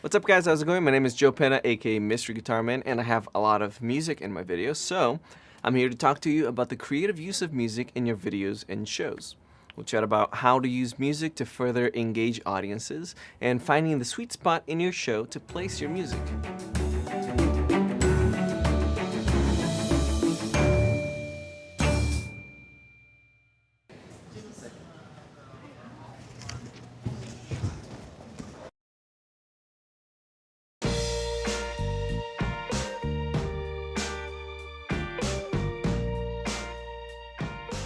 What's up guys, how's it going? My name is Joe Penna, aka Mystery Guitar Man, and I have a lot of music in my videos, so I'm here to talk to you about the creative use of music in your videos and shows. We'll chat about how to use music to further engage audiences, and finding the sweet spot in your show to place your music.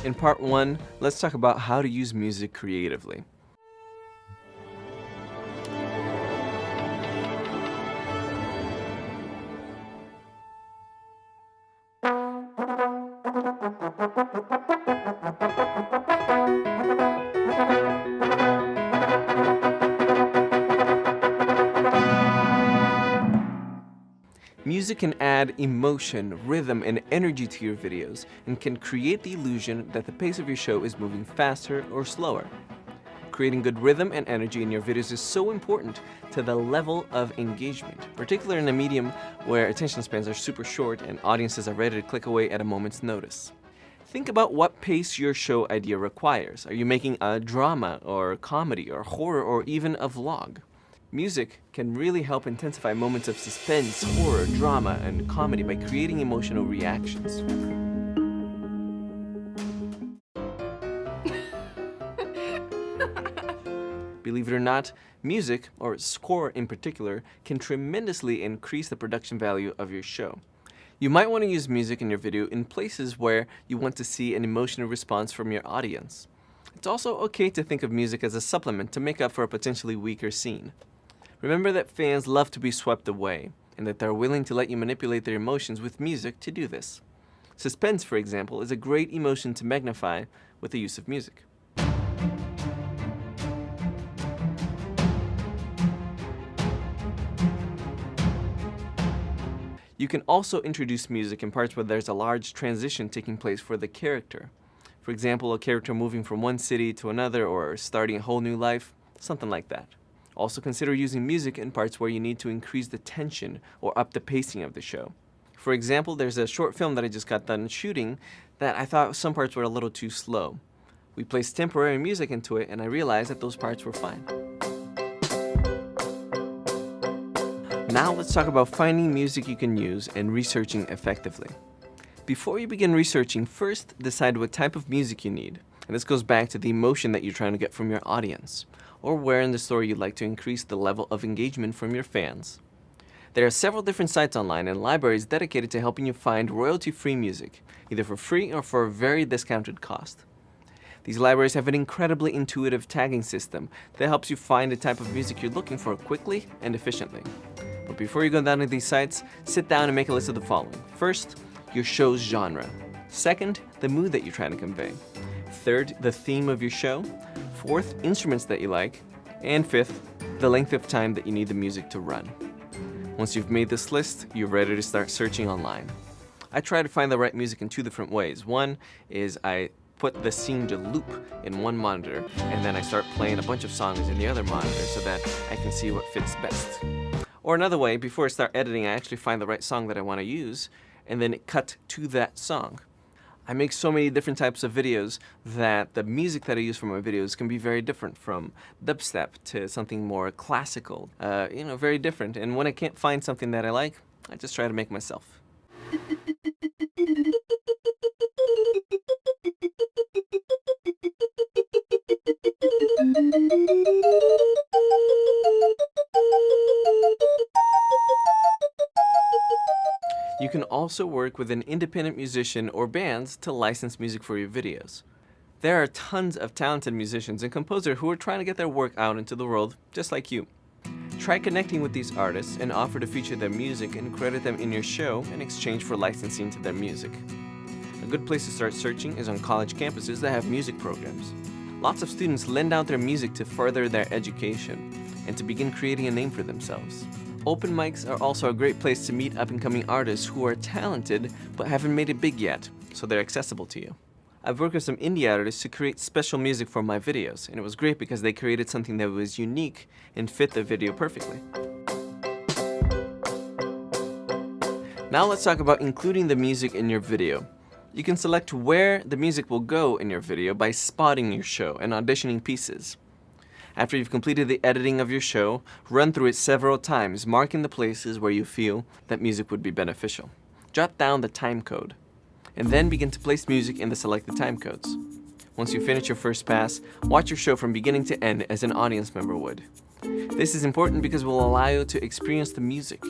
In part 1, let's talk about how to use music creatively. Music can add emotion, rhythm, and energy to your videos, and can create the illusion that the pace of your show is moving faster or slower. Creating good rhythm and energy in your videos is so important to the level of engagement, particularly in a medium where attention spans are super short and audiences are ready to click away at a moment's notice. Think about what pace your show idea requires. Are you making a drama, or comedy, or horror, or even a vlog? Music can really help intensify moments of suspense, horror, drama, and comedy by creating emotional reactions. Believe it or not, music, or score in particular, can tremendously increase the production value of your show. You might want to use music in your video in places where you want to see an emotional response from your audience. It's also okay to think of music as a supplement to make up for a potentially weaker scene. Remember that fans love to be swept away, and that they're willing to let you manipulate their emotions with music to do this. Suspense, for example, is a great emotion to magnify with the use of music. You can also introduce music in parts where there's a large transition taking place for the character. For example, a character moving from one city to another or starting a whole new life, something like that. Also consider using music in parts where you need to increase the tension or up the pacing of the show. For example, there's a short film that I just got done shooting that I thought some parts were a little too slow. We placed temporary music into it and I realized that those parts were fine. Now let's talk about finding music you can use and researching effectively. Before you begin researching, first decide what type of music you need. And this goes back to the emotion that you're trying to get from your audience, or where in the story you'd like to increase the level of engagement from your fans. There are several different sites online and libraries dedicated to helping you find royalty-free music, either for free or for a very discounted cost. These libraries have an incredibly intuitive tagging system that helps you find the type of music you're looking for quickly and efficiently. But before you go down to these sites, sit down and make a list of the following. First, your show's genre. Second, the mood that you're trying to convey. Third, the theme of your show. Fourth, instruments that you like. And fifth, the length of time that you need the music to run. Once you've made this list, you're ready to start searching online. I try to find the right music in two different ways. One is I put the scene to loop in one monitor, and then I start playing a bunch of songs in the other monitor so that I can see what fits best. Or another way, before I start editing, I actually find the right song that I want to use, and then cut to that song. I make so many different types of videos that the music that I use for my videos can be very different, from dubstep to something more classical, very different. And when I can't find something that I like, I just try to make myself. You can also work with an independent musician or bands to license music for your videos. There are tons of talented musicians and composers who are trying to get their work out into the world just like you. Try connecting with these artists and offer to feature their music and credit them in your show in exchange for licensing to their music. A good place to start searching is on college campuses that have music programs. Lots of students lend out their music to further their education and to begin creating a name for themselves. Open mics are also a great place to meet up-and-coming artists who are talented but haven't made it big yet, so they're accessible to you. I've worked with some indie artists to create special music for my videos, and it was great because they created something that was unique and fit the video perfectly. Now let's talk about including the music in your video. You can select where the music will go in your video by spotting your show and auditioning pieces. After you've completed the editing of your show, run through it several times, marking the places where you feel that music would be beneficial. Jot down the time code, and then begin to place music in the selected time codes. Once you finish your first pass, watch your show from beginning to end as an audience member would. This is important because it will allow you to experience the music.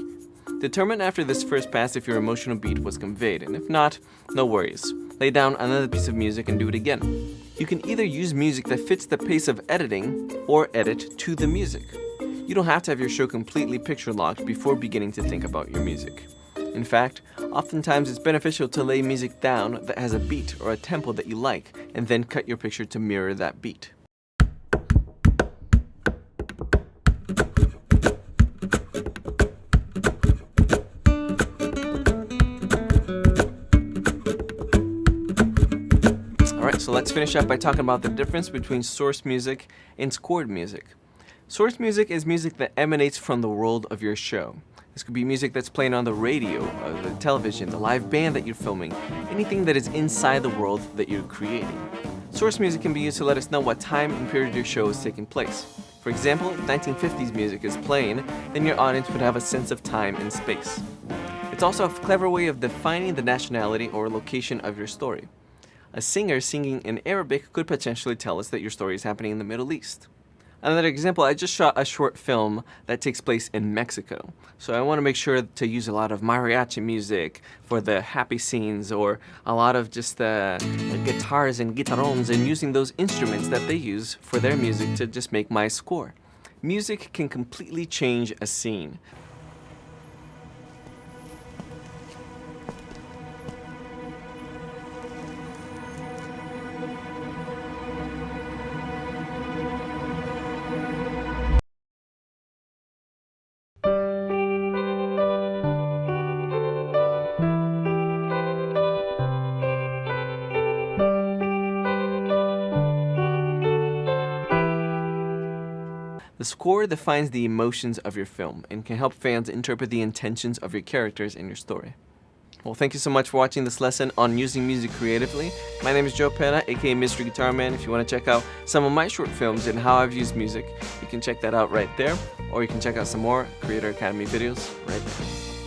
Determine after this first pass if your emotional beat was conveyed, and if not, no worries. Lay down another piece of music and do it again. You can either use music that fits the pace of editing or edit to the music. You don't have to have your show completely picture locked before beginning to think about your music. In fact, oftentimes it's beneficial to lay music down that has a beat or a tempo that you like, and then cut your picture to mirror that beat. Alright, so let's finish up by talking about the difference between source music and scored music. Source music is music that emanates from the world of your show. This could be music that's playing on the radio, the television, the live band that you're filming, anything that is inside the world that you're creating. Source music can be used to let us know what time and period your show is taking place. For example, if 1950s music is playing, then your audience would have a sense of time and space. It's also a clever way of defining the nationality or location of your story. A singer singing in Arabic could potentially tell us that your story is happening in the Middle East. Another example, I just shot a short film that takes place in Mexico. So I want to make sure to use a lot of mariachi music for the happy scenes, or a lot of just guitars and guitarrones, and using those instruments that they use for their music to just make my score. Music can completely change a scene. The score defines the emotions of your film and can help fans interpret the intentions of your characters in your story. Well, thank you so much for watching this lesson on using music creatively. My name is Joe Penna, aka Mystery Guitar Man. If you want to check out some of my short films and how I've used music, you can check that out right there, or you can check out some more Creator Academy videos right there.